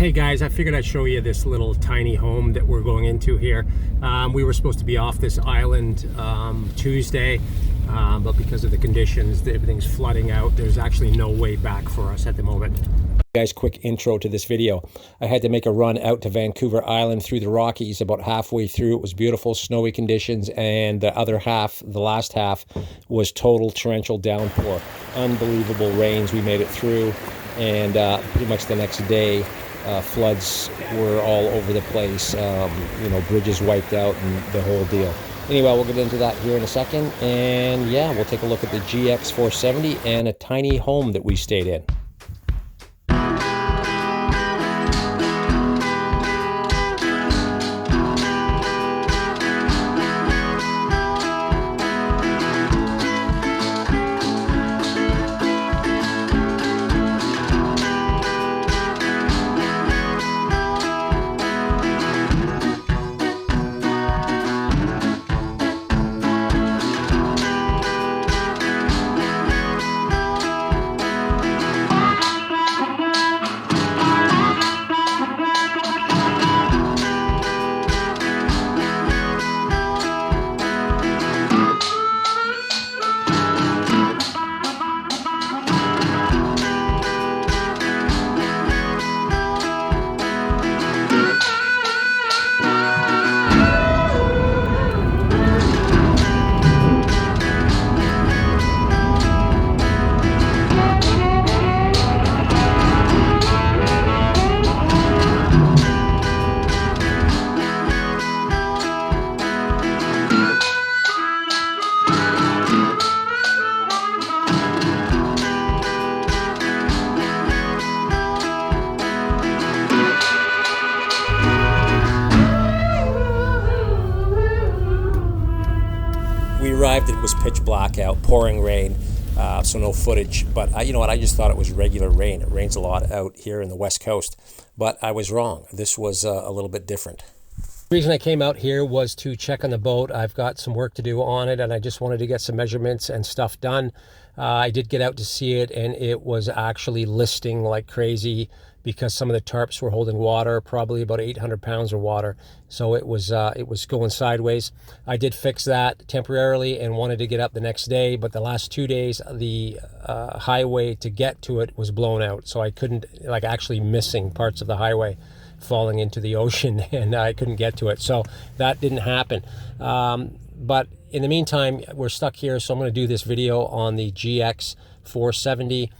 Hey guys, I figured I'd show you this little tiny home that we're going into here. We were supposed to be off this island Tuesday, but because of the conditions, everything's flooding out. There's actually no way back for us at the moment. Guys, quick intro to this video. I had to make a run out to Vancouver Island through the Rockies. About halfway through, it was beautiful, snowy conditions, and the other half, the last half, was total torrential downpour. Unbelievable rains. We made it through, and pretty much the next day, floods were all over the place. Bridges wiped out and the whole deal. Anyway, we'll get into that here in a second, and yeah, we'll take a look at the GX 470 and a tiny home that we stayed in. We arrived, it was pitch black out, pouring rain, so no footage. But you know what, I just thought it was regular rain. It rains a lot out here in the West Coast, but I was wrong. This was a little bit different. The reason I came out here was to check on the boat. I've got some work to do on it, and I just wanted to get some measurements and stuff done. I did get out to see it, and it was actually listing like crazy because some of the tarps were holding water, probably about 800 pounds of water. So it was going sideways. I did fix that temporarily and wanted to get up the next day, but the last 2 days, the highway to get to it was blown out. So I couldn't, actually missing parts of the highway, falling into the ocean, and I couldn't get to it. So that didn't happen. But in the meantime, we're stuck here, so I'm going to do this video on the GX 470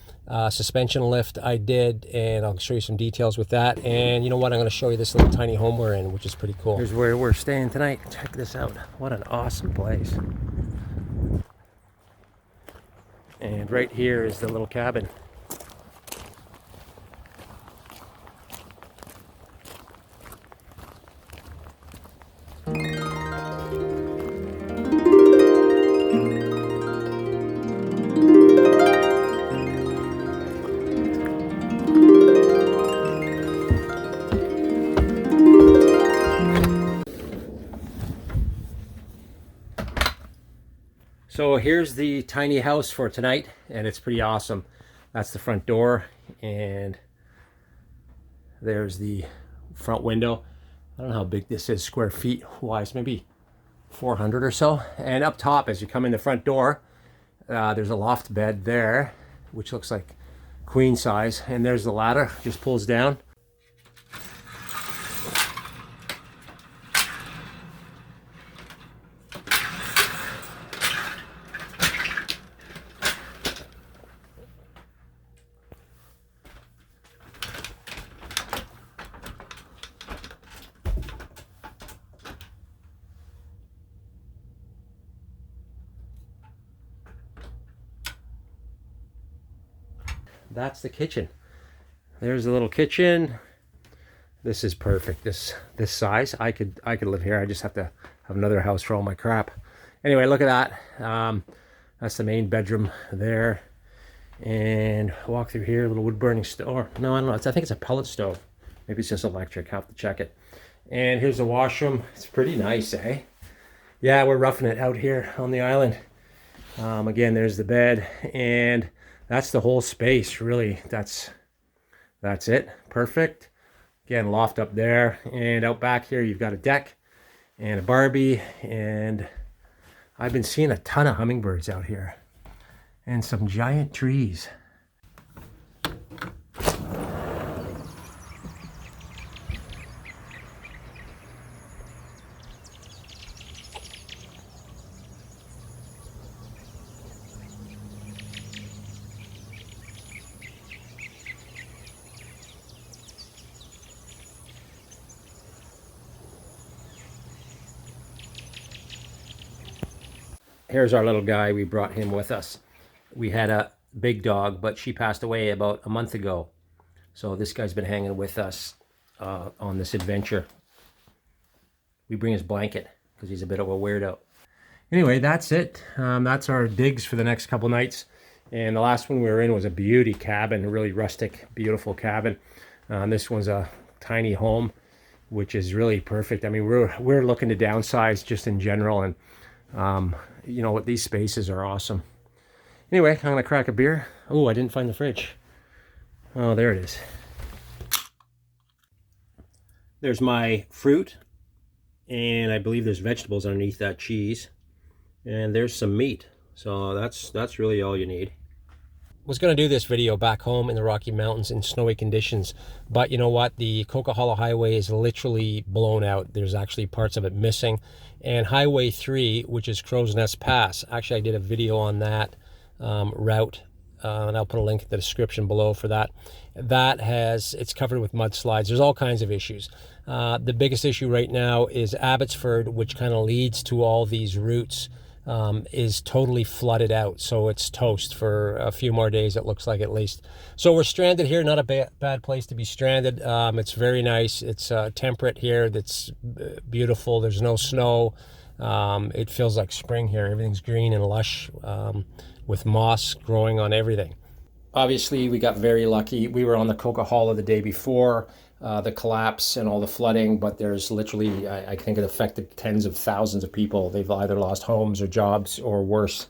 suspension lift I did, and I'll show you some details with that. And you know what, I'm going to show you this little tiny home we're in, which is pretty cool. Here's where we're staying tonight. Check this out. What an awesome place. And right here is the little cabin. So here's the tiny house for tonight, and it's pretty awesome. That's the front door, and there's the front window. I don't know how big this is square feet wise, maybe 400 or so. And up top, as you come in the front door, there's a loft bed there, which looks like queen size, and there's the ladder, just pulls down. That's the kitchen. There's a little kitchen. This is perfect. This size, I could live here. I just have to have another house for all my crap. Anyway, look at that. That's the main bedroom there. And walk through here, a little wood burning stove. No, I don't know. I think it's a pellet stove. Maybe it's just electric. I'll have to check it. And here's the washroom. It's pretty nice, eh? Yeah, we're roughing it out here on the island. Again, there's the bed, and that's the whole space, really. That's it. Perfect. Again, loft up there, and out back here you've got a deck and a Barbie, and I've been seeing a ton of hummingbirds out here and some giant trees. Here's our little guy. We brought him with us. We had a big dog, but she passed away about a month ago. So this guy's been hanging with us on this adventure. We bring his blanket because he's a bit of a weirdo. Anyway, that's it. That's our digs for the next couple nights. And the last one we were in was a beauty cabin, a really rustic, beautiful cabin. This one's a tiny home, which is really perfect. I mean, we're looking to downsize just in general, and you know what, these spaces are awesome. Anyway, I'm gonna crack a beer. Oh, I didn't find the fridge. Oh, there it is. There's my fruit, and I believe there's vegetables underneath that cheese, and there's some meat. So that's really all you need. Was going to do this video back home in the Rocky Mountains in snowy conditions, but you know what, the Coquihalla Highway is literally blown out. There's actually parts of it missing, and Highway 3, which is Crow's Nest Pass, actually I did a video on that route, and I'll put a link in the description below for that. It's covered with mudslides. There's all kinds of issues. The biggest issue right now is Abbotsford, which kind of leads to all these routes, is totally flooded out, so it's toast for a few more days, it looks like, at least. So we're stranded here. Not a bad place to be stranded. It's very nice. It's temperate here. That's beautiful. There's no snow. It feels like spring here. Everything's green and lush, with moss growing on everything. Obviously, we got very lucky. We were on the Coquihalla the day before the collapse and all the flooding, but there's literally, I think it affected tens of thousands of people. They've either lost homes or jobs or worse.